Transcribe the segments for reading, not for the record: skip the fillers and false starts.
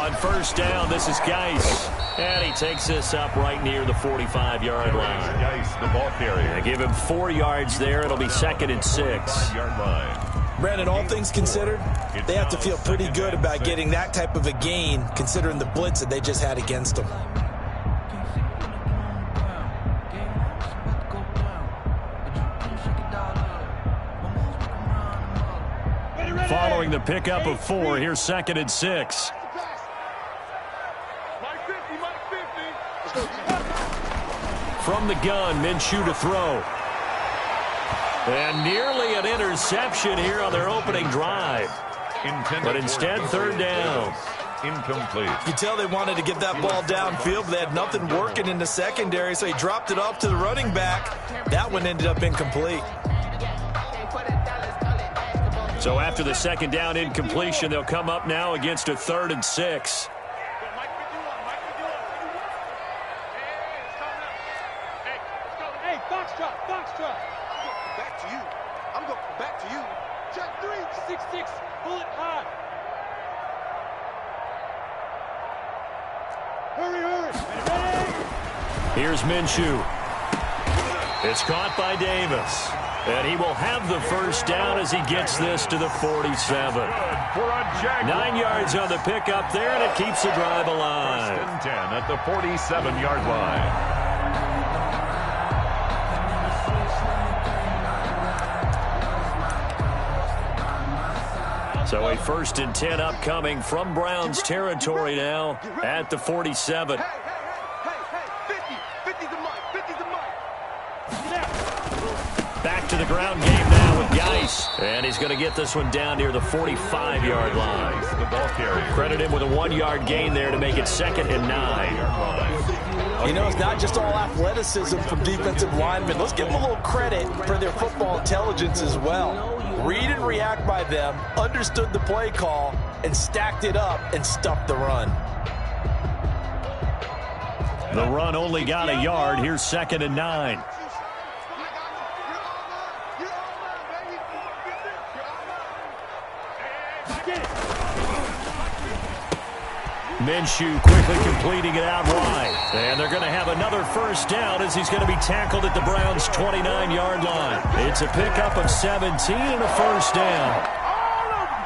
On first down, this is Geis. And he takes this up right near the 45-yard line. Geis, the ball carrier. They give him 4 yards there. It'll be 2nd and 6. Brandon, all things considered, they have to feel pretty good about getting that type of a gain, considering the blitz that they just had against them. Following the pickup of 4, here's 2nd and 6. From the gun, Minshew to throw. And nearly an interception here on their opening drive. But instead, 3rd down. Incomplete. You can tell they wanted to get that ball downfield, but they had nothing working in the secondary, so he dropped it off to the running back. That one ended up incomplete. So after the 2nd down incompletion, they'll come up now against a 3rd and 6. Back to you. I'm going back to you. Check 3. 6-6. Pull it high. Hurry, hurry. Here's Minshew. It's caught by Davis. And he will have the first down as he gets this to the 47. 9 yards on the pickup there, and it keeps the drive alive. 1st and 10 at the 47-yard line. So a 1st and 10 upcoming from Browns territory now at the 47. Hey, 50's the mic, 50's the mic. Back to the ground game now with Geis. And he's going to get this one down near the 45-yard line. The ball carrier. Credit him with a 1-yard gain there to make it 2nd and 9. You know, it's not just all athleticism from defensive linemen. Let's give them a little credit for their football intelligence as well. Read and react by them, understood the play call, and stacked it up and stuffed the run. The run only got a yard. Here's 2nd and 9. Minshew quickly completing it out wide. And they're going to have another first down as he's going to be tackled at the Browns' 29-yard line. It's a pickup of 17 and a first down.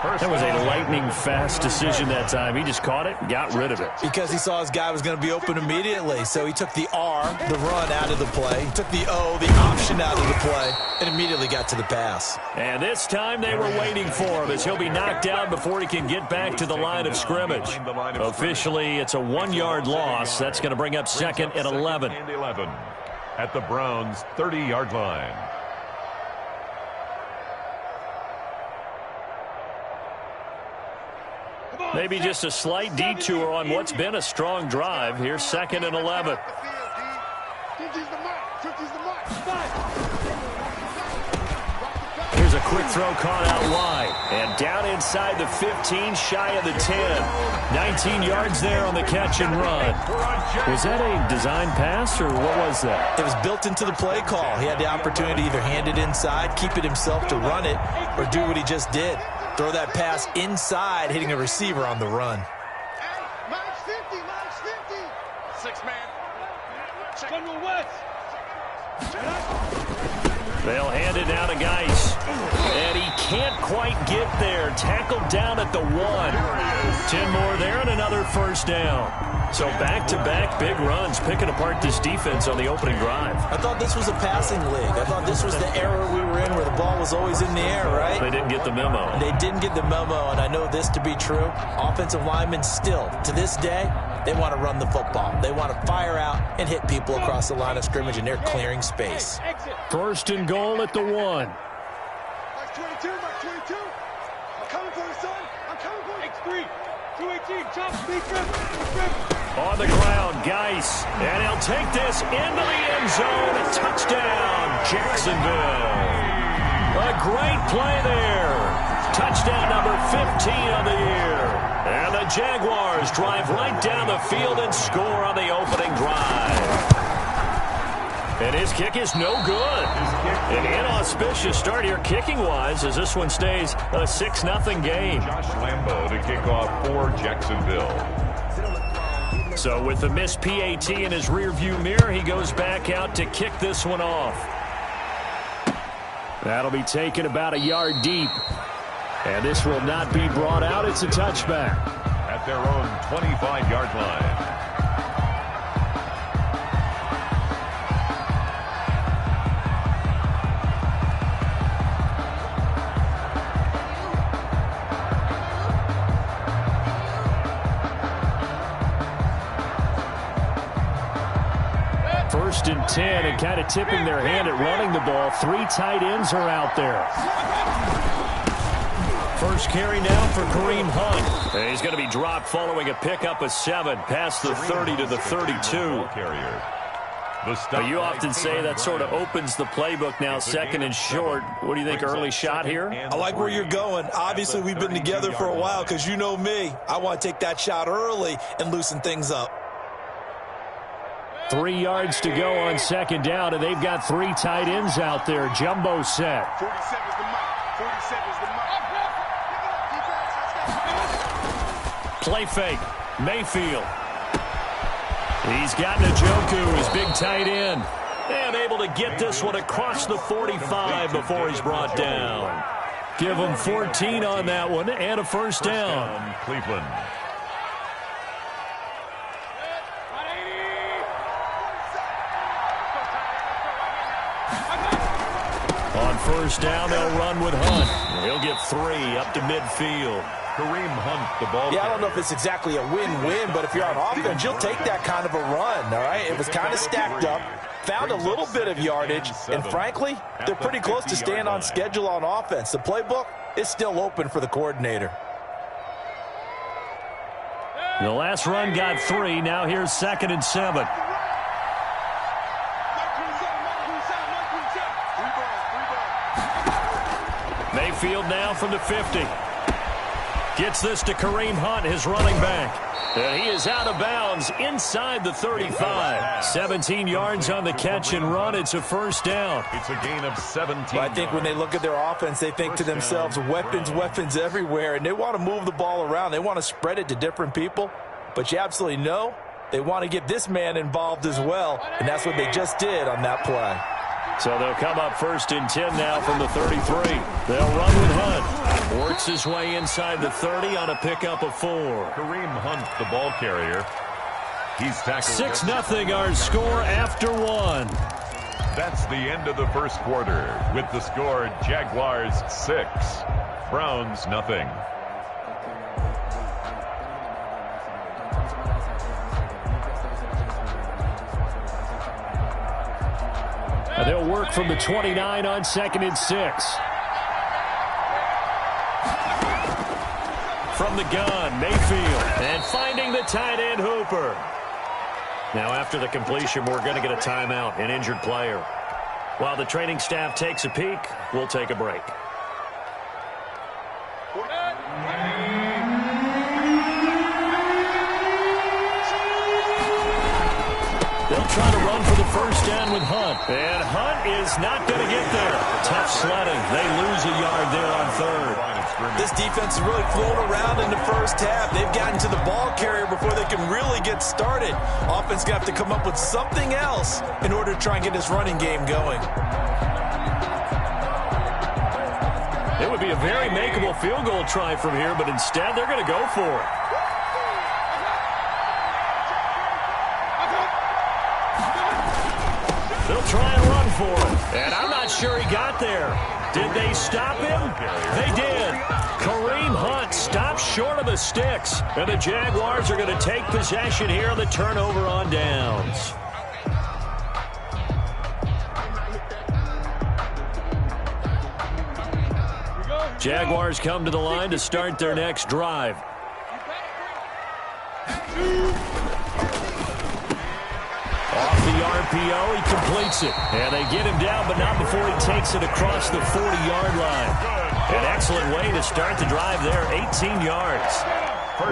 That was a lightning-fast decision that time. He just caught it and got rid of it. Because he saw his guy was going to be open immediately. So he took the R, the run, out of the play. He took the O, the option, out of the play, and immediately got to the pass. And this time they were waiting for him as he'll be knocked down before he can get back to the line of scrimmage. Officially, it's a 1-yard loss. That's going to bring up 2nd and 11. At the Browns' 30-yard line. Maybe just a slight detour on what's been a strong drive. Here's 2nd and 11. Here's a quick throw caught out wide. And down inside the 15, shy of the 10. 19 yards there on the catch and run. Was that a design pass, or what was that? It was built into the play call. He had the opportunity to either hand it inside, keep it himself to run it, or do what he just did. Throw that pass inside, hitting a receiver on the run. Max 50, Max 50. 6-man. General West. They'll hand it now to Geis. And he can't quite get there. Tackled down at the 1. 10 more there and another first down. So back-to-back big runs, picking apart this defense on the opening drive. I thought this was a passing league. I thought this was the era we were in where the ball was always in the air, right? They didn't get the memo. They didn't get the memo, and I know this to be true. Offensive linemen still, to this day, they want to run the football. They want to fire out and hit people across the line of scrimmage, and they're clearing space. 1st and goal at the 1. Max 22, Max 22. I'm coming for you, son. I'm coming for you. X3. 218, chop, speed, grip. On the ground, Geis. And he'll take this into the end zone. A touchdown, Jacksonville. A great play there. Touchdown number 15 on the year. And the Jaguars drive right down the field and score on the opening drive. And his kick is no good. An inauspicious start here kicking-wise as this one stays a 6-0 game. Josh Lambo to kick off for Jacksonville. So with the missed PAT in his rearview mirror, he goes back out to kick this one off. That'll be taken about a yard deep. And this will not be brought out. It's a touchback. At their own 25-yard line. First and 10, and kind of tipping their hand at running the ball. 3 tight ends are out there. First carry now for Kareem Hunt. And he's going to be dropped following a pickup of 7 past the 30 to the 32. But you often say that sort of opens the playbook now, second and short. What do you think, early shot here? I like where you're going. Obviously, we've been together for a while because you know me. I want to take that shot early and loosen things up. 3 yards to go on second down, and they've got 3 tight ends out there. Jumbo set. 47's the mark. 47's the mark. Play fake. Mayfield. He's got Njoku, his big tight end. And able to get this one across the 45 before he's brought down. Give him 14 on that one and a first down. Cleveland. On first down, they'll run with Hunt. He'll get 3 up to midfield. Kareem Hunt, the ball. Yeah, I don't know if it's exactly a win-win, but if you're on offense, you'll take that kind of a run, all right? It was kind of stacked up, found a little bit of yardage, and frankly, they're pretty close to staying on schedule on offense. The playbook is still open for the coordinator. The last run got 3. Now here's second and 7. Mayfield now from the 50. Gets this to Kareem Hunt, his running back. And he is out of bounds inside the 35. 17 yards on the catch and run. It's a first down. It's a gain of 17. Well, I think when they look at their offense, they think to themselves, weapons everywhere, and they want to move the ball around. They want to spread it to different people. But you absolutely know they want to get this man involved as well, and that's what they just did on that play. So they'll come up first and 10 now from the 33. They'll run with Hunt. Works his way inside the 30 on a pickup of 4. Kareem Hunt, the ball carrier. He's tackled. 6-0 our score after 1. That's the end of the first quarter. With the score, Jaguars 6, Browns nothing. They'll work from the 29 on second and 6. From the gun, Mayfield. And finding the tight end, Hooper. Now after the completion, we're going to get a timeout, an injured player. While the training staff takes a peek, we'll take a break. They'll try to run for the first down with Hunt. And Hunt is not going to get there. Tough sledding. They lose a yard there on third. This defense is really flown around in the first half. They've gotten to the ball carrier before they can really get started. Offense going to have to come up with something else in order to try and get this running game going. It would be a very makeable field goal try from here, but instead they're going to go for it. They'll try and run for it. And I'm not sure he got there. Did they stop him? They did. Kareem Hunt stopped short of the sticks. And the Jaguars are going to take possession here on the turnover on downs. Jaguars come to the line to start their next drive. Off the RPO, he completes it. And they get him down, but not before he takes it across the 40-yard line. An excellent way to start the drive there, 18 yards.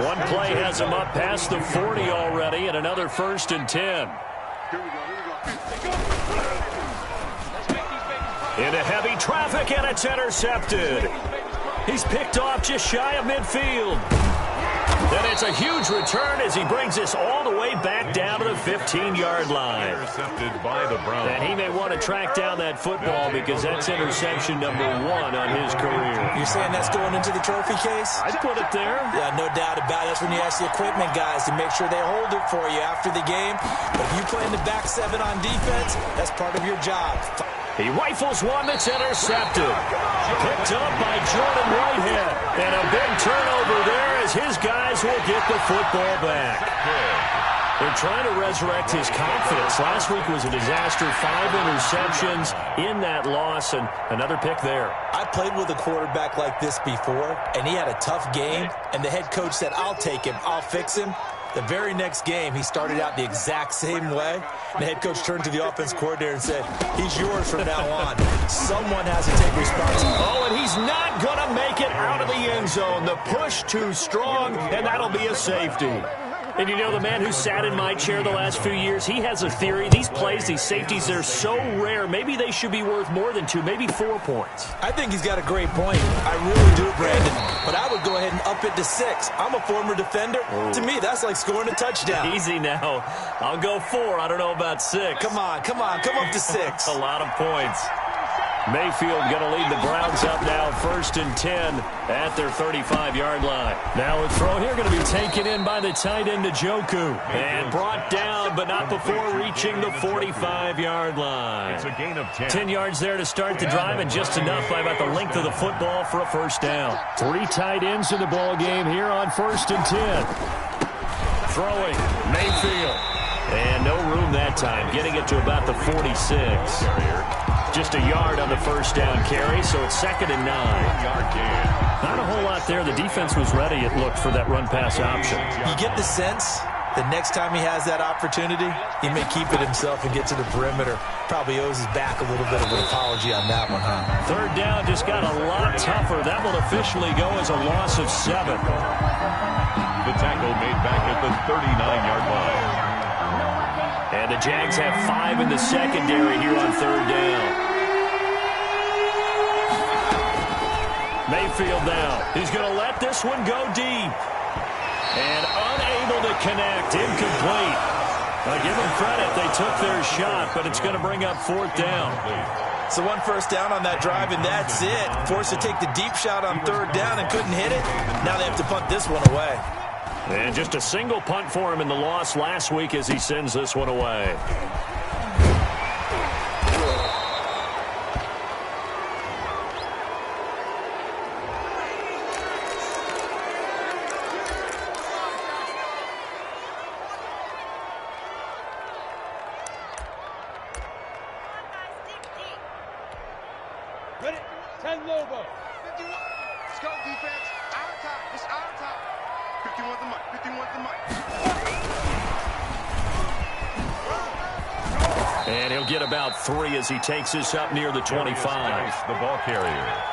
One play has him up past the 40 already, and another first and 10. Into heavy traffic, and it's intercepted. He's picked off just shy of midfield. And it's a huge return as he brings this all the way back down to the 15-yard line. Intercepted by the Browns. And he may want to track down that football because that's interception number 1 on his career. You're saying that's going into the trophy case? I'd put it there. Yeah, no doubt about it. That's when you ask the equipment guys to make sure they hold it for you after the game. But if you play in the back 7 on defense, that's part of your job. He rifles one that's intercepted. Picked up by Jordan Whitehead. And a big turnover there as his guys will get the football back. They're trying to resurrect his confidence. Last week was a disaster. 5 interceptions in that loss, and another pick there. I played with a quarterback like this before, and he had a tough game, and the head coach said, I'll take him, I'll fix him. The very next game, he started out the exact same way. The head coach turned to the offense coordinator and said, he's yours from now on. Someone has to take responsibility. Oh, and he's not going to make it out of the end zone. The push too strong, and that'll be a safety. And you know, the man who sat in my chair the last few years, he has a theory. These plays, these safeties, they're so rare. Maybe they should be worth more than 2, maybe 4 points. I think he's got a great point. I really do, Brandon. But I would go ahead and up it to 6. I'm a former defender. Ooh. To me, that's like scoring a touchdown. Easy now. I'll go 4. I don't know about 6. Come on. Come up to 6. A lot of points. Mayfield going to lead the Browns up now, 1st and 10 at their 35-yard line. Now a throw here going to be taken in by the tight end Njoku. And brought down, but not before reaching the 45-yard line. It's a gain of 10. 10 yards there to start the drive, and just enough by about the length of the football for a first down. 3 tight ends in the ball game here on 1st and 10. Throwing, Mayfield. And no room that time, getting it to about the 46. Just a yard on the first down carry, so it's 2nd and 9. Not a whole lot there. The defense was ready, it looked, for that run-pass option. You get the sense that next time he has that opportunity, he may keep it himself and get to the perimeter. Probably owes his back a little bit of an apology on that one, huh? 3rd down just got a lot tougher. That will officially go as a loss of 7. The tackle made back at the 39-yard line. And the Jags have 5 in the secondary here on 3rd down. Mayfield now. He's going to let this one go deep. And unable to connect. Incomplete. Now give them credit. They took their shot, but it's going to bring up 4th down. So 1 first down on that drive, and that's it. Forced to take the deep shot on 3rd down and couldn't hit it. Now they have to punt this one away. And just a single punt for him in the loss last week as he sends this one away. Ready? 10 Lobo. 51. Let's go, defense. Our time. It's our time. 51 the mic. 51 the mic. And he'll get about 3 as he takes this up near the 25. The ball carrier.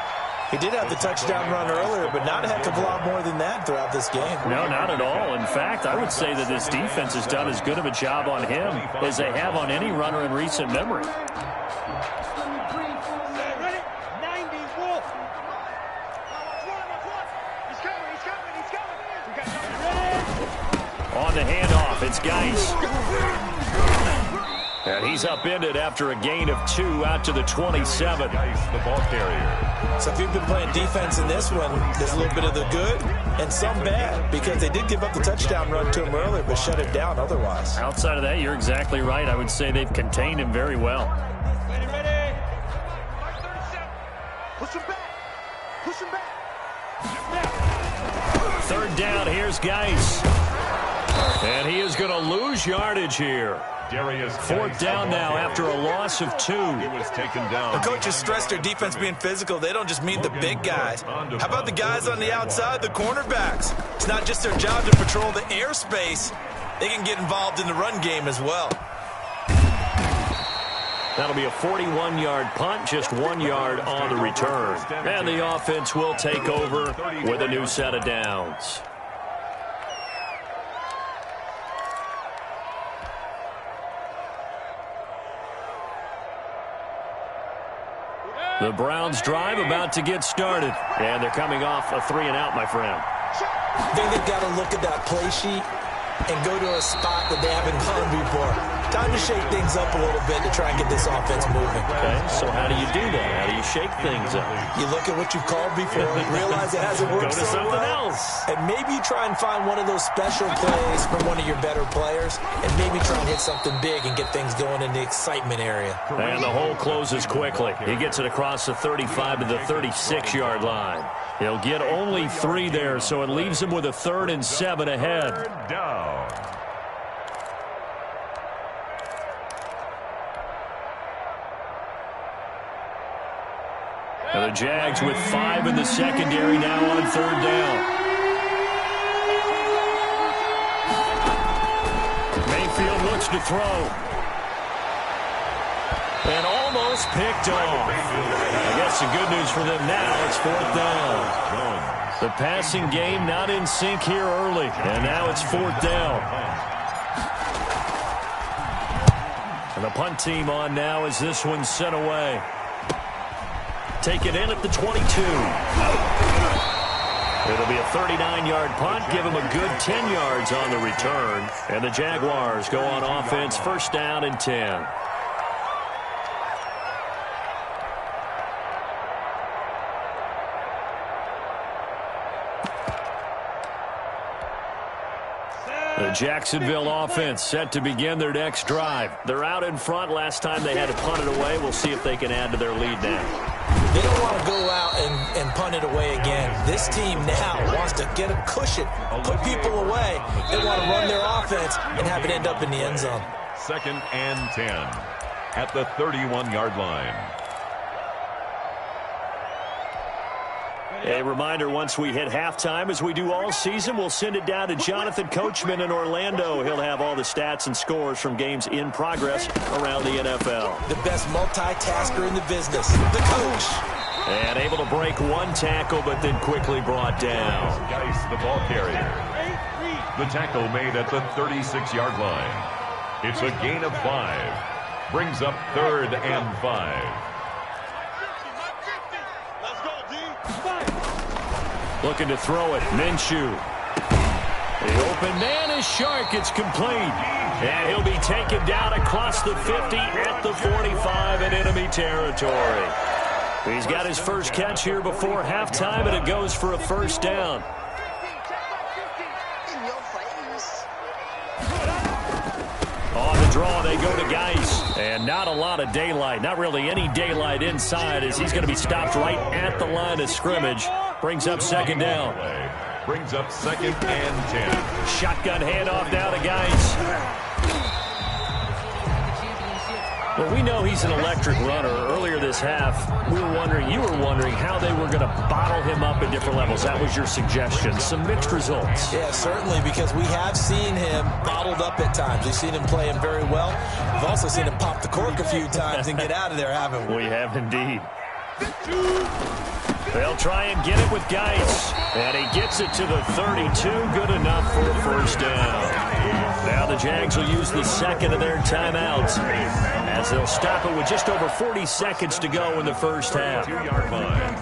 He did have the touchdown run earlier, but not a heck of a lot more than that throughout this game. No, not at all. In fact, I would say that this defense has done as good of a job on him as they have on any runner in recent memory. Ready? 90 Wolf. He's coming. We got something ready. On the handoff, it's Geis. And he's upended after a gain of 2 out to the 27. Geis, the ball carrier. So if you've been playing defense in this one, there's a little bit of the good and some bad, because they did give up the touchdown run to him earlier, but shut it down otherwise. Outside of that, you're exactly right. I would say they've contained him very well. Ready. 37. Push him back. Third down, here's Geis. And he is going to lose yardage here. Fourth down now after a loss of 2. He was taken down. The coaches stress their defense being physical. They don't just mean the big guys. How about the guys on the outside, the cornerbacks? It's not just their job to patrol the airspace. They can get involved in the run game as well. That'll be a 41-yard punt, just 1 yard on the return. And the offense will take over with a new set of downs. The Browns drive about to get started. And they're coming off a 3-and-out, my friend. I think they've got to look at that play sheet and go to a spot that they haven't gone before. Time to shake things up a little bit to try and get this offense moving. Okay, so how do you do that? How do you shake things up? You look at what you've called before, realize it hasn't worked Go to something else. And maybe you try and find one of those special plays from one of your better players, and maybe try and hit something big and get things going in the excitement area. And the hole closes quickly. He gets it across the 35 to the 36-yard line. He'll get only 3 there, so it leaves him with a 3rd and 7 ahead. Third down. And the Jags with 5 in the secondary now on 3rd down. Mayfield looks to throw. And almost picked off. I guess the good news for them now, it's 4th down. The passing game not in sync here early. And now it's 4th down. And the punt team on now as this one's sent away. Take it in at the 22. It'll be a 39-yard punt. Give him a good 10 yards on the return. And the Jaguars go on offense, 1st down and 10. The Jacksonville offense set to begin their next drive. They're out in front. Last time they had to punt it away. We'll see if they can add to their lead now. They don't want to go out and punt it away again. This team now wants to get a cushion, put people away. They want to run their offense and have it end up in the end zone. 2nd and 10 at the 31-yard line. A reminder, once we hit halftime, as we do all season, we'll send it down to Jonathan Coachman in Orlando. He'll have all the stats and scores from games in progress around the NFL. The best multitasker in the business, the coach. And able to break 1 tackle, but then quickly brought down. Geis, the ball carrier. The tackle made at the 36-yard line. It's a gain of 5. Brings up 3rd and 5. Looking to throw it. Minshew. The open man is Shark. It's complete. And he'll be taken down across the 50 at the 45 in enemy territory. He's got his first catch here before halftime, and it goes for a 1st down. On the draw, they go to Geis. And not a lot of daylight. Not really any daylight inside, as he's going to be stopped right at the line of scrimmage. Brings up 2nd down. Brings up 2nd and 10. Shotgun handoff now to Geis. Well, we know he's an electric runner. Earlier this half, you were wondering how they were going to bottle him up at different levels. That was your suggestion. Some mixed results. Yeah, certainly, because we have seen him bottled up at times. We've seen him play him very well. We've also seen him pop the cork a few times and get out of there, haven't we? We have indeed. They'll try and get it with Geis. And he gets it to the 32. Good enough for a 1st down. Now the Jags will use the 2nd of their timeouts, as they'll stop it with just over 40 seconds to go in the 1st half. 2-yard line.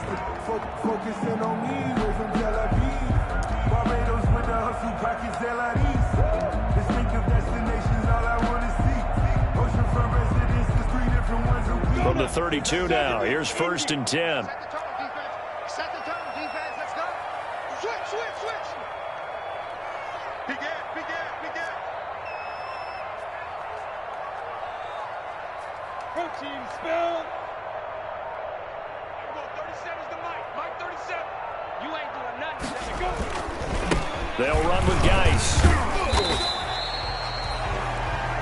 Focusing on me, we're from Tel Aviv. Barbados with the hustle, pockets Zelaris. Distinctive destinations, all I want to see. Oceanfront residences, 3 different ones a week. From the 32 now, here's 1st and 10. Set the tone, defense, let's go. Switch. Begin. Protein spill. 37's the Mike 37. You ain't doing nothing. Go. They'll run with Geis.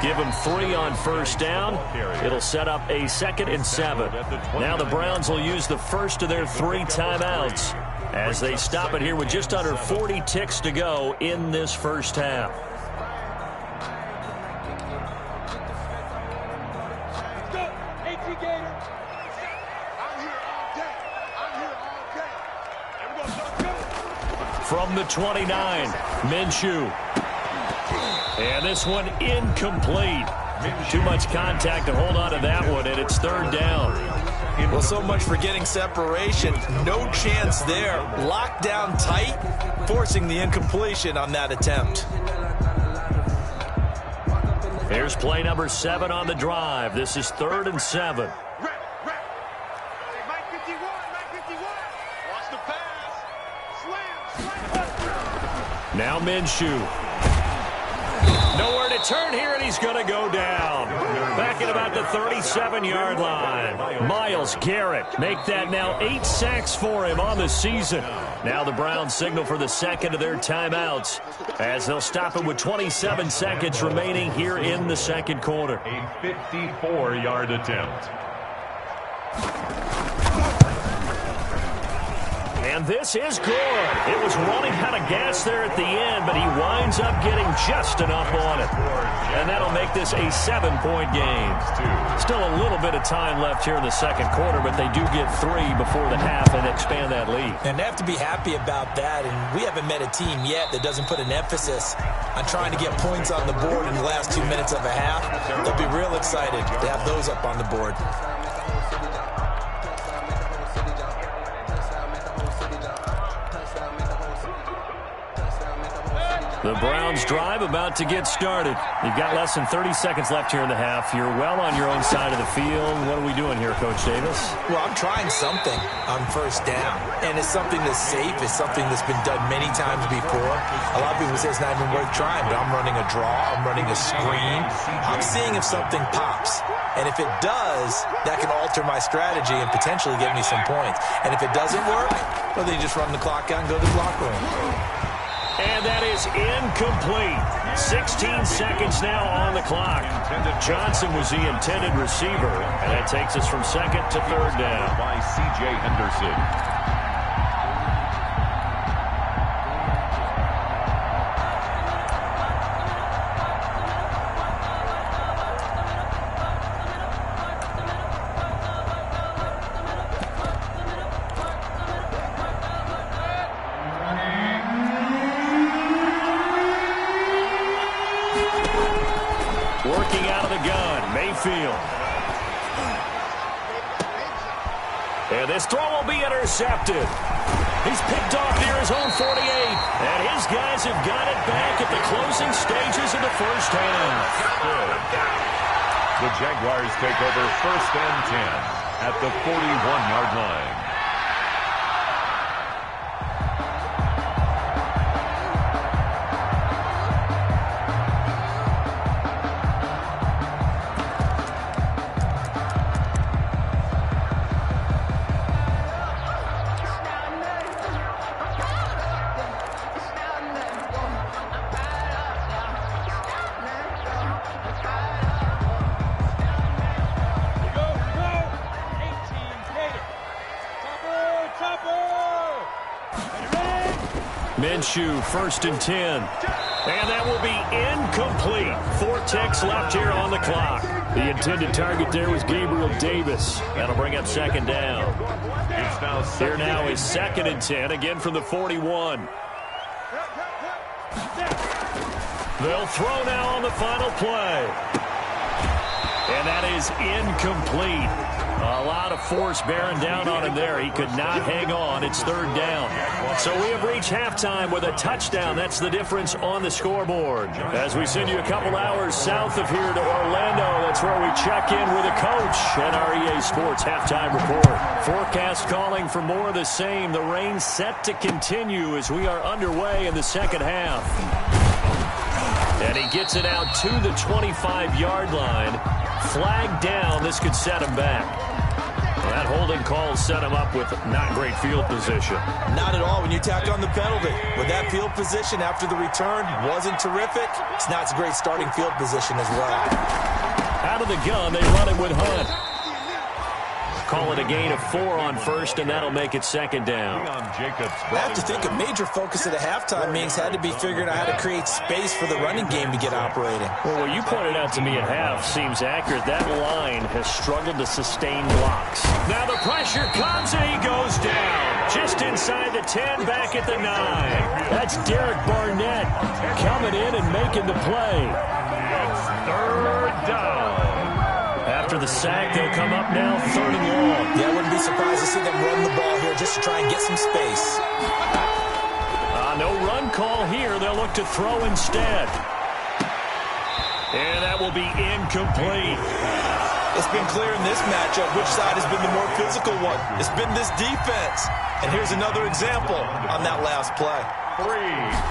Give him 3 on 1st down. It'll set up a 2nd and 7. Now the Browns will use the first of their 3 timeouts as they stop it here with just under 40 ticks to go in this 1st half. Let's go. AT Gator. I'm here all day. There we go. From the 29, Minshew. And this one incomplete. Too much contact to hold on to that one, and it's 3rd down. Well, so much for getting separation. No chance there. Locked down tight, forcing the incompletion on that attempt. Here's play number 7 on the drive. This is 3rd and 7. Now Minshew. Nowhere to turn here, and he's going to go down. Back at about the 37-yard line. Myles Garrett make that now 8 sacks for him on the season. Now the Browns signal for the second of their timeouts as they'll stop it with 27 seconds remaining here in the second quarter. A 54-yard attempt. And this is good. It was running out of gas there at the end, but he winds up getting just enough on it. And that'll make this a 7-point game. Still a little bit of time left here in the second quarter, but they do get 3 before the half and expand that lead. And they have to be happy about that. And we haven't met a team yet that doesn't put an emphasis on trying to get points on the board in the last 2 minutes of a half. They'll be real excited to have those up on the board. The Browns drive about to get started. You've got less than 30 seconds left here in the half. You're well on your own side of the field. What are we doing here, Coach Davis? Well, I'm trying something on first down. And it's something that's safe. It's something that's been done many times before. A lot of people say it's not even worth trying, but I'm running a draw. I'm running a screen. I'm seeing if something pops. And if it does, that can alter my strategy and potentially get me some points. And if it doesn't work, well, then you just run the clock out and go to the locker room. And that is incomplete. 16 seconds now on the clock. Johnson was the intended receiver, and that takes us from second to third down. By C.J. Henderson. Working out of the gun, Mayfield. And this throw will be intercepted. He's picked off near his own 48. And his guys have got it back at the closing stages of the first half. The Jaguars take over 1st and 10 at the 41-yard line. Minshew, 1st and 10. And that will be incomplete. 4 ticks left here on the clock. The intended target there was Gabriel Davis. That'll bring up second down. Here now is 2nd and 10, again from the 41. They'll throw now on the final play. And that is incomplete. A lot of force bearing down on him there. He could not hang on. It's 3rd down. So we have reached halftime with a touchdown. That's the difference on the scoreboard. As we send you a couple hours south of here to Orlando, that's where we check in with a coach and our EA Sports halftime report. Forecast calling for more of the same. The rain set to continue as we are underway in the second half. And he gets it out to the 25-yard line. Flag down. This could set him back. That holding call set him up with not great field position. Not at all when you tack on the penalty. With that field position after the return wasn't terrific, it's not a great starting field position as well. Out of the gun, they run him with Hunt. Call it a gain of 4 on first, and that'll make it second down. I have to think a major focus of the halftime meetings had to be figuring out how to create space for the running game to get operating. Well, what you pointed out to me at half seems accurate. That line has struggled to sustain blocks. Now the pressure comes, and he goes down. Just inside the 10, back at the 9. That's Derek Barnett coming in and making the play. It's 3rd down. After the sack, they'll come up now 3rd and long. Yeah, I wouldn't be surprised to see them run the ball here just to try and get some space. No run call here. They'll look to throw instead. And that will be incomplete. It's been clear in this matchup which side has been the more physical one. It's been this defense. And here's another example on that last play. 3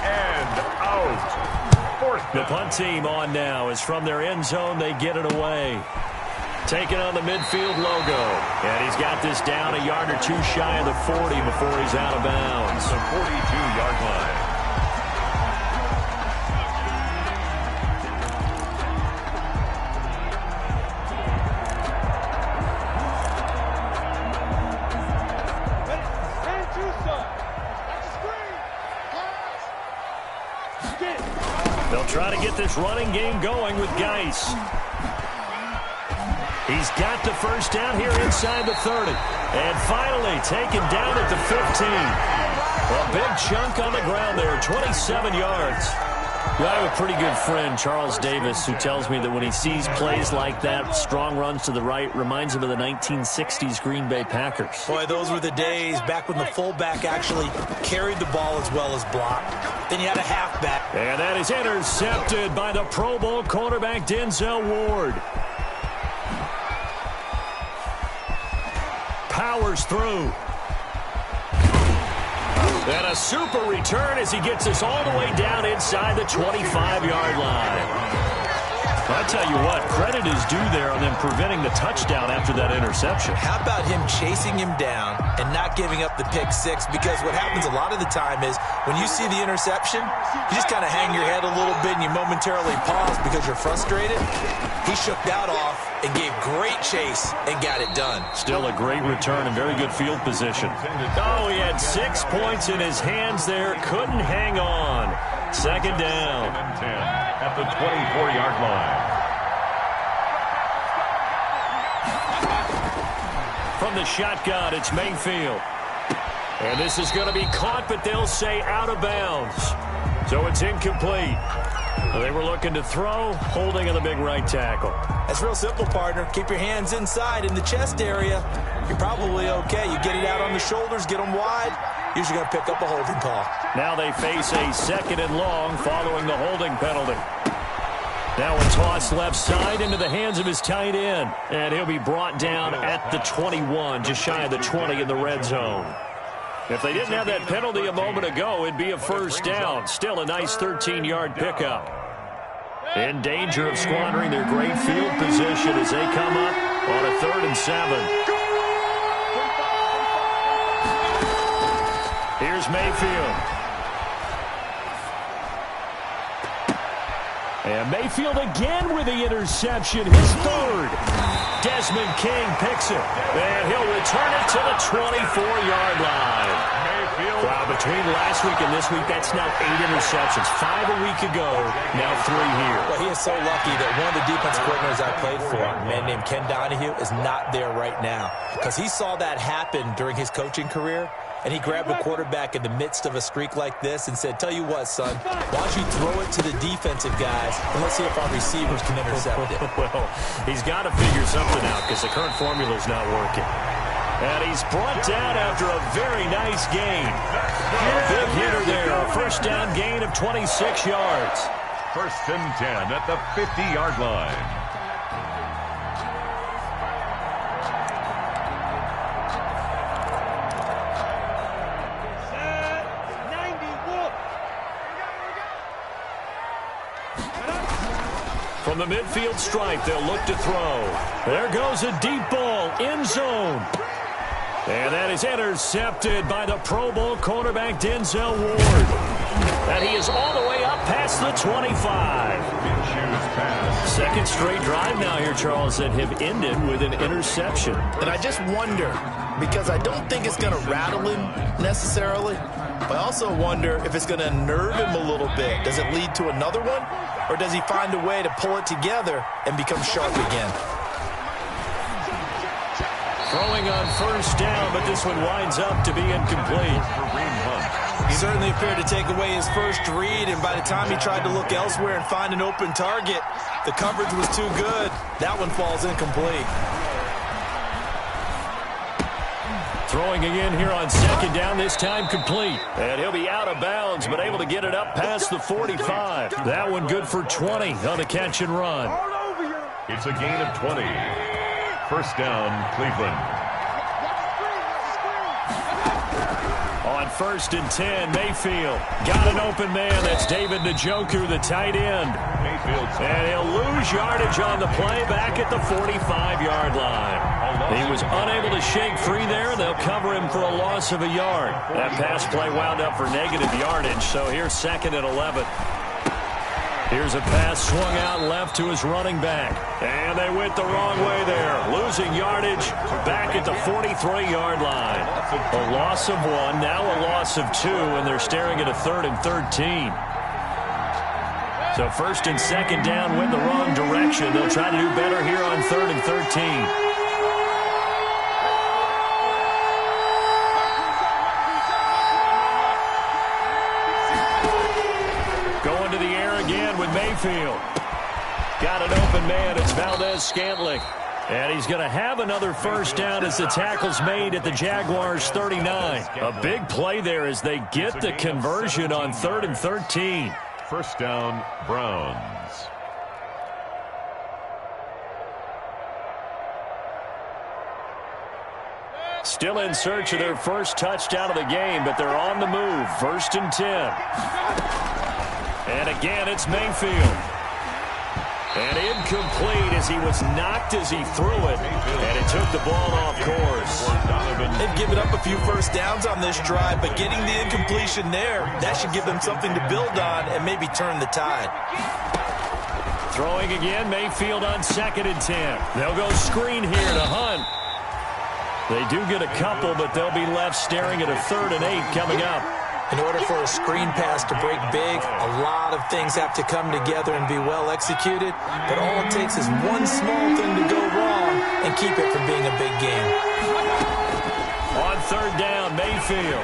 and out. The punt team on now is from their end zone. They get it away. Taking on the midfield logo. And he's got this down a yard or two shy of the 40 before he's out of bounds. The 42-yard line. They'll try to get this running game going with Geis. He's got the first down here inside the 30. And finally taken down at the 15. A big chunk on the ground there, 27 yards. I have a pretty good friend, Charles Davis, who tells me that when he sees plays like that, strong runs to the right, reminds him of the 1960s Green Bay Packers. Boy, those were the days back when the fullback actually carried the ball as well as blocked. Then you had a halfback. And that is intercepted by the Pro Bowl cornerback Denzel Ward. Powers through. And a super return as he gets us all the way down inside the 25-yard line. I tell you what, credit is due there on them preventing the touchdown after that interception. How about him chasing him down and not giving up the pick six? Because what happens a lot of the time is when you see the interception, you just kind of hang your head a little bit and you momentarily pause because you're frustrated. He shook that off and gave great chase and got it done. Still a great return and very good field position. Oh, he had 6 points in his hands there. Couldn't hang on. Second down. 10 at the 24-yard line. From the shotgun, it's Mayfield. And this is going to be caught, but they'll say out of bounds. So it's incomplete. They were looking to throw, holding on the big right tackle. That's real simple, partner. Keep your hands inside in the chest area. You're probably okay. You get it out on the shoulders, get them wide. Usually going to pick up a holding call. Now they face a 2nd and long following the holding penalty. Now a toss left side into the hands of his tight end. And he'll be brought down at the 21, just shy of the 20 in the red zone. If they didn't have that penalty a moment ago, it'd be a first down. Still a nice 13-yard pickup. In danger of squandering their great field position as they come up on a 3rd and 7. Here's Mayfield. And Mayfield again with the interception, his 3rd. Desmond King picks it, and he'll return it to the 24-yard line. Wow, between last week and this week, that's now 8 interceptions. 5 a week ago, now 3 here. Well, he is so lucky that one of the defensive coordinators I played for, a man named Ken Donahue, is not there right now. Because he saw that happen during his coaching career, and he grabbed a quarterback in the midst of a streak like this and said, tell you what, son, why don't you throw it to the defensive guys, and let's see if our receivers can intercept it. Well, he's got to figure something out because the current formula is not working. And he's brought down after a very nice gain. A big hitter there, a first down gain of 26 yards. 1st and 10 at the 50-yard line. From the midfield stripe, they'll look to throw. There goes a deep ball, end zone. And that is intercepted by the Pro Bowl cornerback Denzel Ward. And he is all the way up past the 25. Second straight drive now here, Charles, that have ended with an interception. And I just wonder, because I don't think it's going to rattle him necessarily, but I also wonder if it's going to nerve him a little bit. Does it lead to another one? Or does he find a way to pull it together and become sharp again? Throwing on first down, but this one winds up to be incomplete. Kareem Hunt. Certainly appeared to take away his first read, and by the time he tried to look elsewhere and find an open target, the coverage was too good. That one falls incomplete. Throwing again here on second down, this time complete. And he'll be out of bounds, but able to get it up past the 45. That one good for 20 on the catch and run. It's a gain of 20. First down, Cleveland. On first and 10, Mayfield got an open man. That's David Njoku, the tight end. And he'll lose yardage on the play back at the 45-yard line. He was unable to shake free there. They'll cover him for a loss of a yard. That pass play wound up for negative yardage, so here's second and 11. Here's a pass swung out left to his running back. And they went the wrong way there. Losing yardage back at the 43-yard line. A loss of 1, now a loss of 2, and they're staring at a 3rd and 13. So first and second down went the wrong direction. They'll try to do better here on 3rd and 13. Going to the air again with Mayfield. Got an open man. It's Valdez-Scantling. And he's going to have another first down as the tackle's made at the Jaguars' 39. A big play there as they get the conversion on 3rd and 13. First down, Browns. Still in search of their first touchdown of the game, but they're on the move. First and 10. And again, it's Mayfield. And incomplete as he was knocked as he threw it. And it took the ball off course. They've given up a few first downs on this drive, but getting the incompletion there, that should give them something to build on and maybe turn the tide. Throwing again, Mayfield on second and 10. They'll go screen here to Hunt. They do get a couple, but they'll be left staring at a 3rd and 8 coming up. In order for a screen pass to break big, a lot of things have to come together and be well executed. But all it takes is one small thing to go wrong and keep it from being a big game. On 3rd down, Mayfield.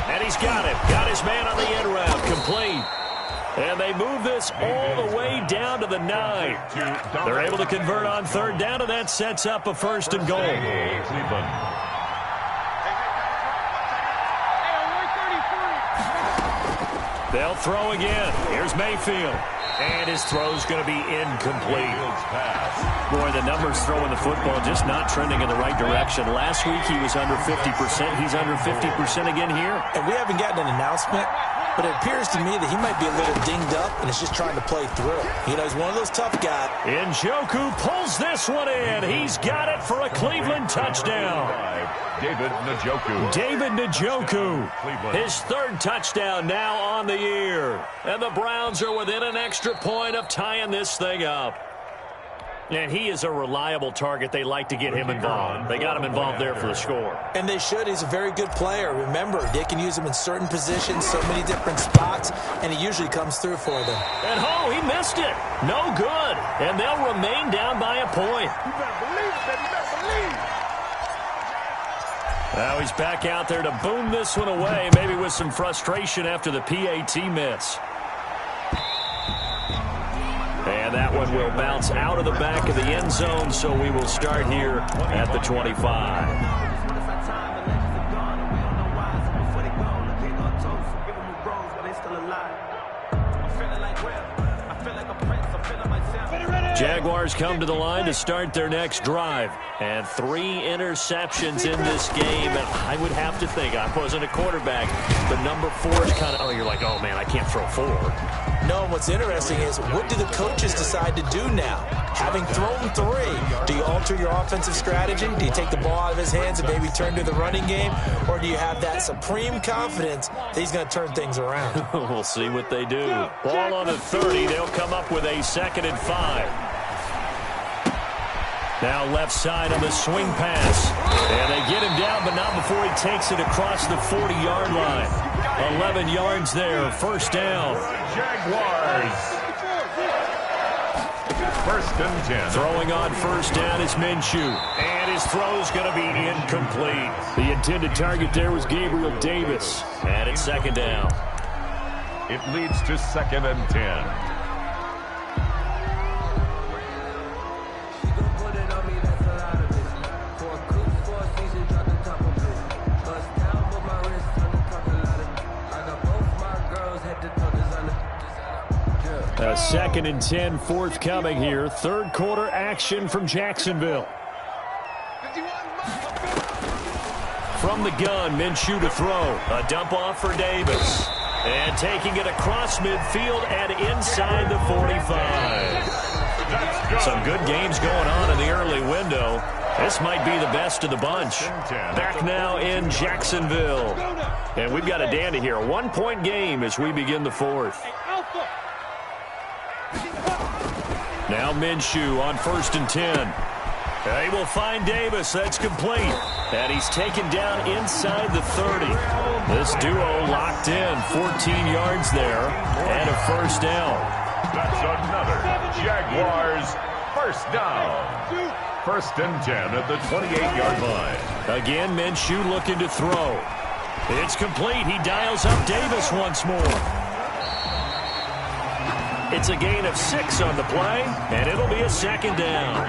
And he's got it. Got his man on the end route. Complete. And they move this all the way down to the 9. They're able to convert on 3rd down, and that sets up a 1st and goal. Cleveland. They'll throw again. Here's Mayfield. And his throw's going to be incomplete. Boy, the numbers throwing the football just not trending in the right direction. Last week he was under 50%. He's under 50% again here. And we haven't gotten an announcement, but it appears to me that he might be a little dinged up and is just trying to play through. You know, he's one of those tough guys. Njoku pulls this one in. He's got it for a Cleveland touchdown. David Njoku. David Njoku. His 3rd touchdown now on the year. And the Browns are within an extra point of tying this thing up. And he is a reliable target. They like to get him involved. They got him involved there for the score. And they should. He's a very good player. Remember, they can use him in certain positions, so many different spots, and he usually comes through for them. And he missed it. No good. And they'll remain down by a point. You better believe it, baby. You better believe. Now he's back out there to boom this one away, maybe with some frustration after the PAT miss. And that one will bounce out of the back of the end zone, so we will start here at the 25. Jaguars come to the line to start their next drive. And 3 interceptions in this game. And I would have to think, I wasn't a quarterback, but number 4 is kind of, you're like, oh, man, I can't throw 4. No, what's interesting is, what do the coaches decide to do now? Having thrown 3, do you alter your offensive strategy? Do you take the ball out of his hands and maybe turn to the running game? Or do you have that supreme confidence that he's going to turn things around? We'll see what they do. Ball on the 30. They'll come up with a 2nd and 5. Now left side on the swing pass. And they get him down, but not before he takes it across the 40-yard line. 11 yards there, first down. Jaguars. First and 10. Throwing on first down is Minshew. And his throw's going to be incomplete. The intended target there was Gabriel Davis. And it's second down. It leads to 2nd and 10. A 2nd and 10 forthcoming here. Third quarter action from Jacksonville. From the gun, Minshew to throw. A dump off for Davis. And taking it across midfield and inside the 45. Some good games going on in the early window. This might be the best of the bunch. Back now in Jacksonville. And we've got a dandy here. A 1-point game as we begin the fourth. Now Minshew on 1st and 10. They will find Davis. That's complete. And he's taken down inside the 30. This duo locked in. 14 yards there. And a first down. That's another Jaguars first down. 1st and 10 at the 28-yard line. Again, Minshew looking to throw. It's complete. He dials up Davis once more. It's a gain of 6 on the play, and it'll be a second down.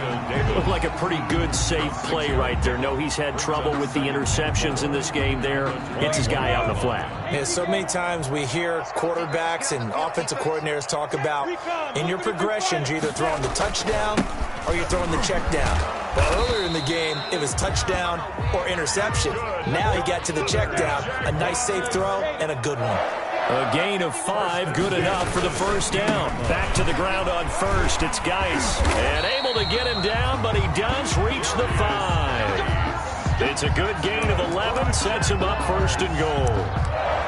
Looked like a pretty good, safe play right there. No, he's had trouble with the interceptions in this game there. Gets his guy out in the flat. Yeah, so many times we hear quarterbacks and offensive coordinators talk about in your progressions, you're either throwing the touchdown or you're throwing the check down. Well, earlier in the game, it was touchdown or interception. Now he got to the check down, a nice safe throw, and a good one. A gain of 5, good enough for the first down. Back to the ground on first, it's Geis. And able to get him down, but he does reach the 5. It's a good gain of 11, sets him up 1st and goal.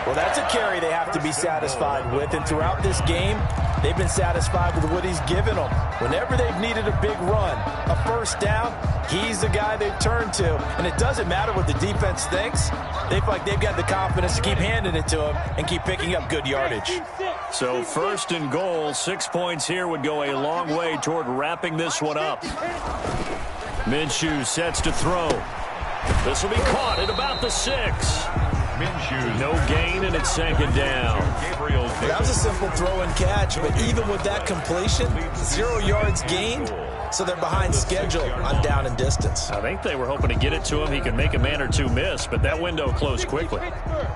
Well, that's a carry they have to be satisfied with, and throughout this game, they've been satisfied with what he's given them. Whenever they've needed a big run, a first down, he's the guy they've turned to. And it doesn't matter what the defense thinks. They feel like they've got the confidence to keep handing it to him and keep picking up good yardage. So 1st and goal, 6 points here would go a long way toward wrapping this one up. Minshew sets to throw. This will be caught at about the 6. No gain, and it's second down. That was a simple throw and catch, but even with that completion, 0 yards gained, so they're behind schedule on down and distance. I think they were hoping to get it to him. He could make a man or two miss, but that window closed quickly.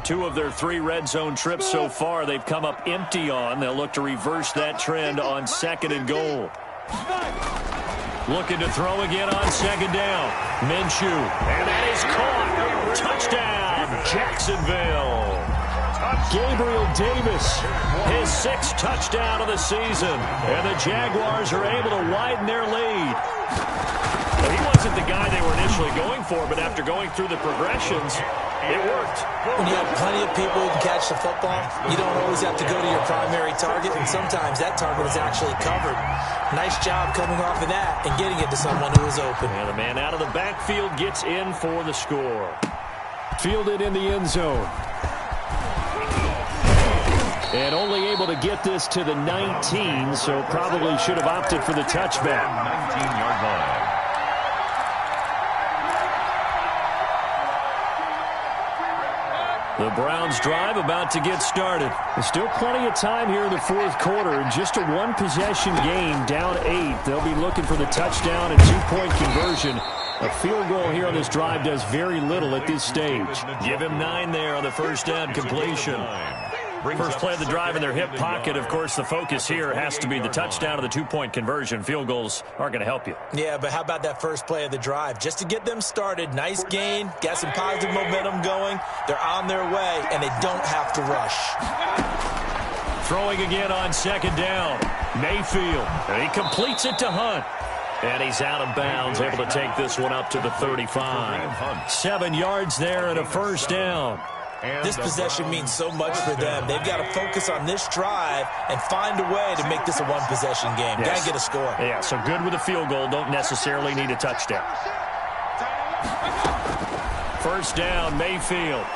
2 of their 3 red zone trips so far they've come up empty on. They'll look to reverse that trend on 2nd and goal. Looking to throw again on 2nd down. Minshew, and that is caught. Touchdown, Jacksonville. Gabriel Davis, his 6th touchdown of the season. And the Jaguars are able to widen their lead. Well, he wasn't the guy they were initially going for, but after going through the progressions, it worked. When you have plenty of people who can catch the football, you don't always have to go to your primary target, and sometimes that target is actually covered. Nice job coming off of that and getting it to someone who is open. And the man out of the backfield gets in for the score. Fielded in the end zone. And only able to get this to the 19, so probably should have opted for the touchback. 19-yard line. The Browns drive about to get started. There's still plenty of time here in the fourth quarter. Just a 1-possession game, down 8. They'll be looking for the touchdown and 2-point conversion. A field goal here on this drive does very little at this stage. Give him 9 there on the first down completion. First play of the drive in their hip pocket. Of course, the focus here has to be the touchdown and the 2-point conversion. Field goals aren't going to help you. Yeah, but how about that first play of the drive? Just to get them started, nice gain, got some positive momentum going. They're on their way, and they don't have to rush. Throwing again on 2nd down. Mayfield, and he completes it to Hunt. And he's out of bounds, able to take this one up to the 35. 7 yards there and a first down. This possession means so much for them. They've got to focus on this drive and find a way to make this a 1-possession game. Yes. Got to get a score. Yeah, so good with a field goal. Don't necessarily need a touchdown. First down, Mayfield.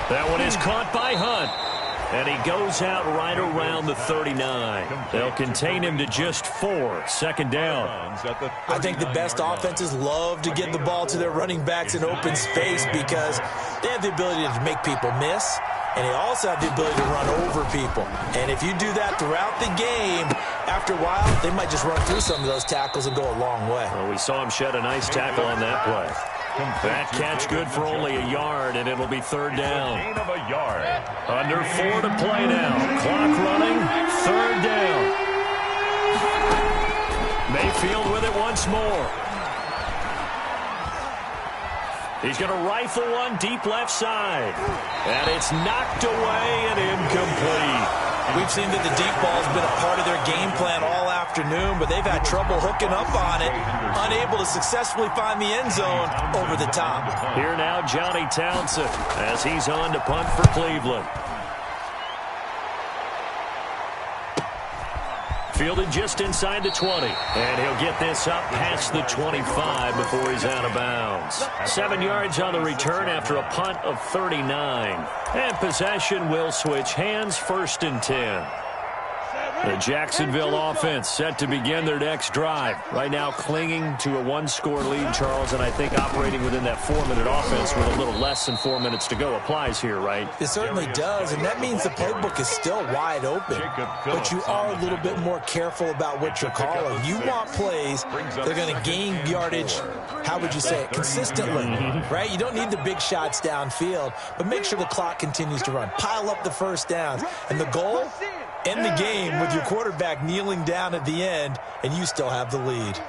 That one is caught by Hunt. And he goes out right around the 39. They'll contain him to just 4. Second down. I think the best offenses love to get the ball to their running backs in open space because they have the ability to make people miss, and they also have the ability to run over people. And if you do that throughout the game, after a while, they might just run through some of those tackles and go a long way. Well, we saw him shed a nice tackle on that play. That catch good for only a yard, and it'll be third down. Under 4 to play now. Clock running, third down. Mayfield with it once more. He's going to rifle one deep left side. And it's knocked away and incomplete. We've seen that the deep ball has been a part of their game plan all afternoon, but they've had trouble hooking up on it, unable to successfully find the end zone over the top. Here now, Johnny Townsend, as he's on to punt for Cleveland. Fielded just inside the 20, and he'll get this up past the 25 before he's out of bounds. 7 yards on the return after a punt of 39. And possession will switch hands, first and 10. The Jacksonville offense set to begin their next drive. Right now clinging to a 1-score lead, Charles, and I think operating within that 4-minute offense with a little less than 4 minutes to go applies here, right? It certainly does, and that means the playbook is still wide open. But you are a little bit more careful about what you're calling. You want plays that are going to gain yardage, how would you say it, consistently, right? You don't need the big shots downfield, but make sure the clock continues to run. Pile up the first downs. And the goal? End the game with your quarterback kneeling down at the end, and you still have the lead.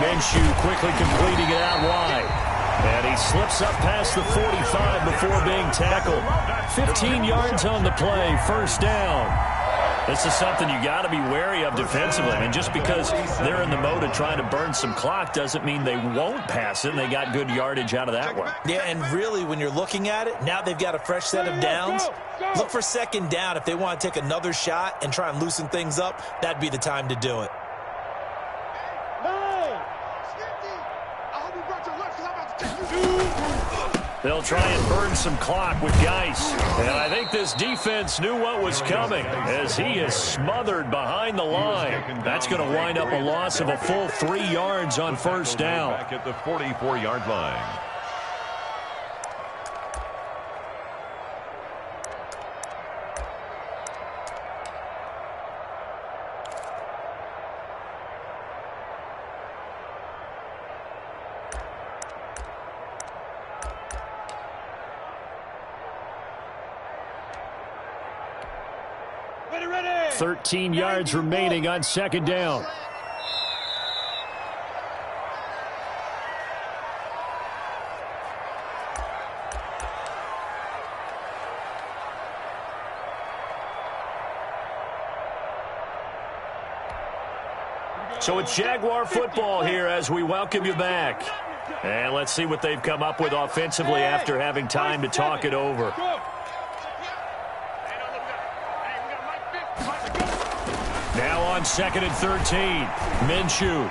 Minshew quickly completing it out wide. And he slips up past the 45 before being tackled. 15 yards on the play, first down. This is something you got to be wary of defensively. I mean, just because they're in the mode of trying to burn some clock doesn't mean they won't pass it, and they got good yardage out of that one. Yeah, and really, when you're looking at it, now they've got a fresh set of downs. Look for second down if they want to take another shot and try and loosen things up. That'd be the time to do it. They'll try and burn some clock with Geis. And I think this defense knew what was coming as he is smothered behind the line. That's going to wind up a loss of a full 3 yards on first down. Back at the 44-yard line. Ready. 13 yards remaining on second down. So it's Jaguar football here as we welcome you back. And let's see what they've come up with offensively after having time to talk it over. Now on second and 13, Minshew.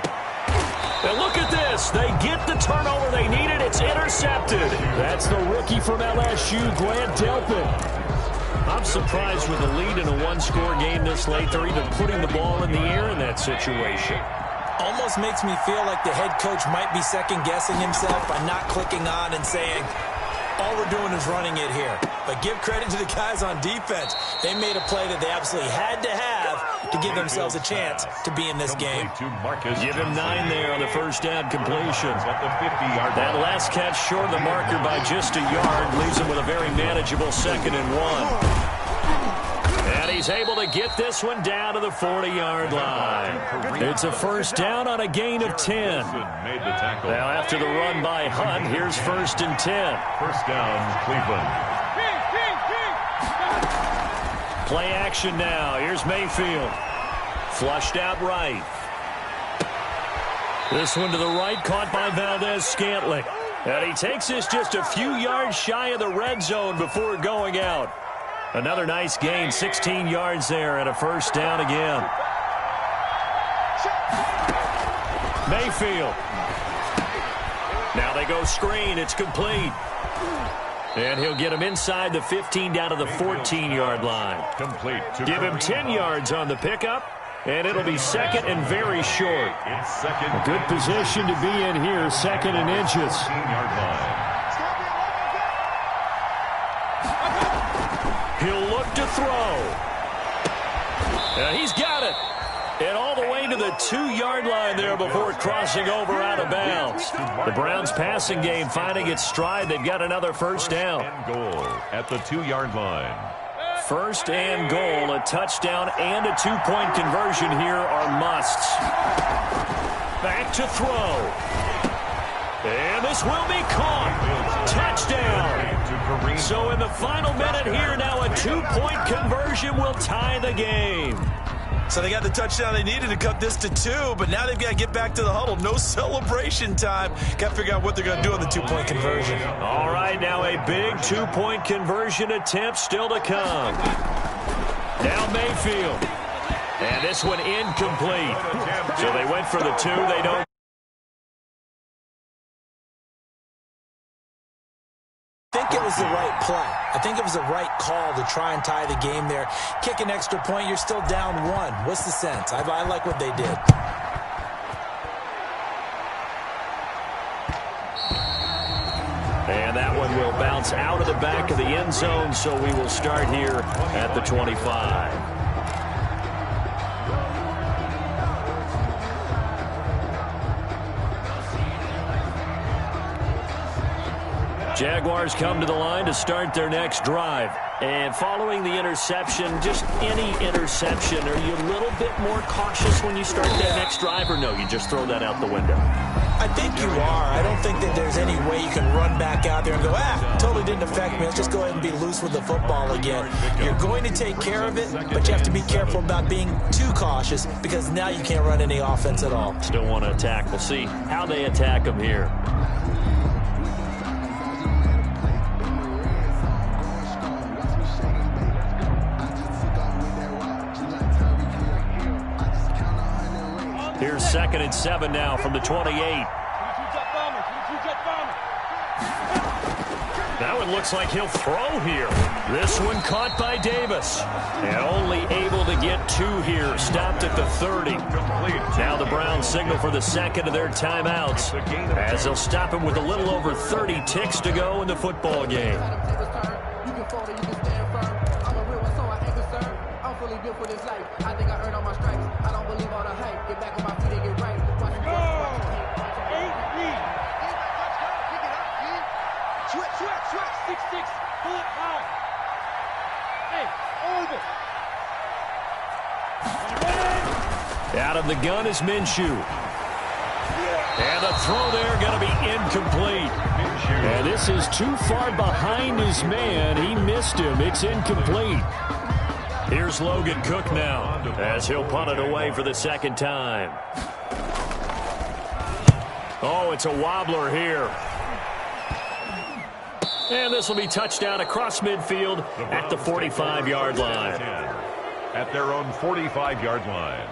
And look at this. They get the turnover they needed. It's intercepted. That's the rookie from LSU, Grant Delpit. I'm surprised with the lead in a 1-score game this late. They're even putting the ball in the air in that situation. Almost makes me feel like the head coach might be second-guessing himself by not clicking on and saying, all we're doing is running it here. But give credit to the guys on defense. They made a play that they absolutely had to have to give themselves a chance to be in this game. Give him 9 there on the first down completion. That last catch short of the marker by just a yard leaves him with a very manageable 2nd and 1. And he's able to get this one down to the 40-yard line. It's a first down on a gain of 10. Now after the run by Hunt, here's 1st and 10. First down, Cleveland. Play action now. Here's Mayfield. Flushed out right. This one to the right, caught by Valdez-Scantling. And he takes this just a few yards shy of the red zone before going out. Another nice gain, 16 yards there, and a first down again. Mayfield. Now they go screen. It's complete. And he'll get him inside the 15 down to the 14-yard line. Complete. Give him 10 yards on the pickup, and it'll be second and very short. It's second. A good position to be in here, second and inches. 15-yard line. He'll look to throw. He's got it. And all the way to the 2-yard line there before crossing over out of bounds. The Browns passing game finding its stride. They've got another first down. And goal at the 2-yard line. First and goal, a touchdown and a 2-point conversion here are musts. Back to throw. And this will be caught. Touchdown. So in the final minute here, now a 2-point conversion will tie the game. So they got the touchdown they needed to cut this to 2, but now they've got to get back to the huddle. No celebration time. Got to figure out what they're going to do on the 2-point conversion. All right, now a big 2-point conversion attempt still to come. Now Mayfield. And this one incomplete. So they went for the 2. They don't. I think it was the right play. I think it was the right call to try and tie the game there. Kick an extra point, you're still down 1. What's the sense? I like what they did. And that one will bounce out of the back of the end zone, so we will start here at the 25. Jaguars come to the line to start their next drive. And following the interception, just any interception, are you a little bit more cautious when you start that next drive, or no, you just throw that out the window? I think you are. I don't think that there's any way you can run back out there and go, totally didn't affect me. Let's just go ahead and be loose with the football again. You're going to take care of it, but you have to be careful about being too cautious because now you can't run any offense at all. Still want to attack. We'll see how they attack them here. Here's 2nd and 7 now from the 28. That one looks like he'll throw here. This one caught by Davis. And only able to get 2 here. Stopped at the 30. Now the Browns signal for the second of their timeouts, as they'll stop him with a little over 30 ticks to go in the football game. Out of the gun is Minshew. And the throw there going to be incomplete. And this is too far behind his man. He missed him. It's incomplete. Here's Logan Cook now, as he'll punt it away for the second time. Oh, it's a wobbler here. And this will be touchdown across midfield at the 45-yard line. At their own 45-yard line.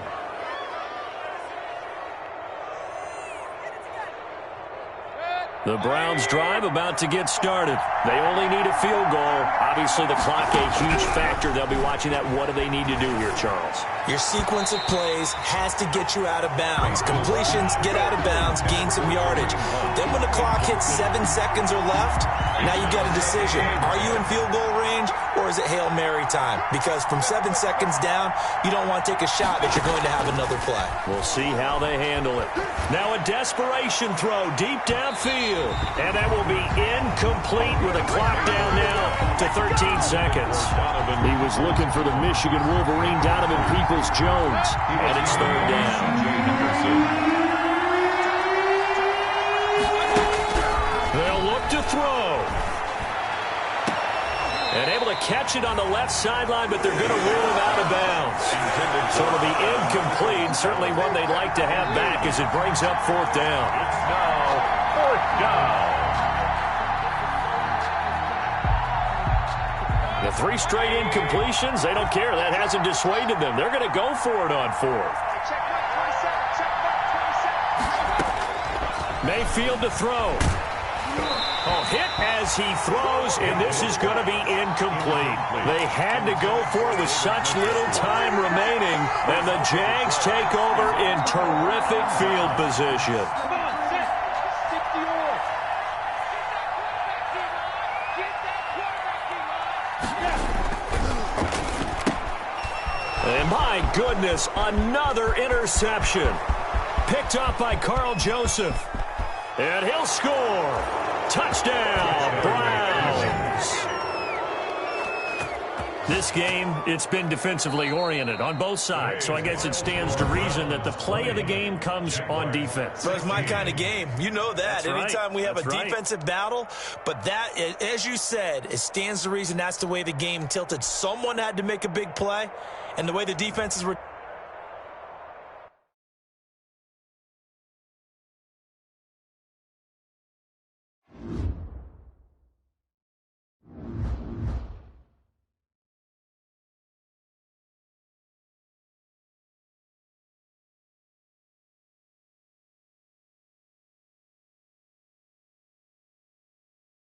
The Browns drive about to get started. They only need a field goal. Obviously, the clock a huge factor. They'll be watching that. What do they need to do here, Charles? Your sequence of plays has to get you out of bounds. Completions, get out of bounds, gain some yardage. Then when the clock hits 7 seconds or left, now you've got a decision. Are you in field goal range, or is it Hail Mary time? Because from 7 seconds down, you don't want to take a shot that you're going to have another play. We'll see how they handle it. Now a desperation throw deep downfield. And that will be incomplete with a clock down now to 13 seconds. He was looking for the Michigan Wolverine, Donovan Peoples-Jones. And it's 3rd down. They'll look to throw. And able to catch it on the left sideline, but they're going to rule him out of bounds. So it'll be incomplete. Certainly one they'd like to have back as it brings up 4th down. It's now 4th down. The 3 straight incompletions, they don't care. That hasn't dissuaded them. They're going to go for it on 4th. Mayfield to throw. Oh, hit as he throws, and this is going to be incomplete. They had to go for it with such little time remaining, and the Jags take over in terrific field position. Come on, set. Stick the oar. And my goodness, another interception. Picked up by Carl Joseph. And he'll score. Touchdown, Browns. This game, it's been defensively oriented on both sides, so I guess it stands to reason that the play of the game comes on defense. So it's my kind of game. You know that. That's right. Anytime we have That's a right. defensive battle, but that, as you said, it stands to reason that's the way the game tilted. Someone had to make a big play, and the way the defenses were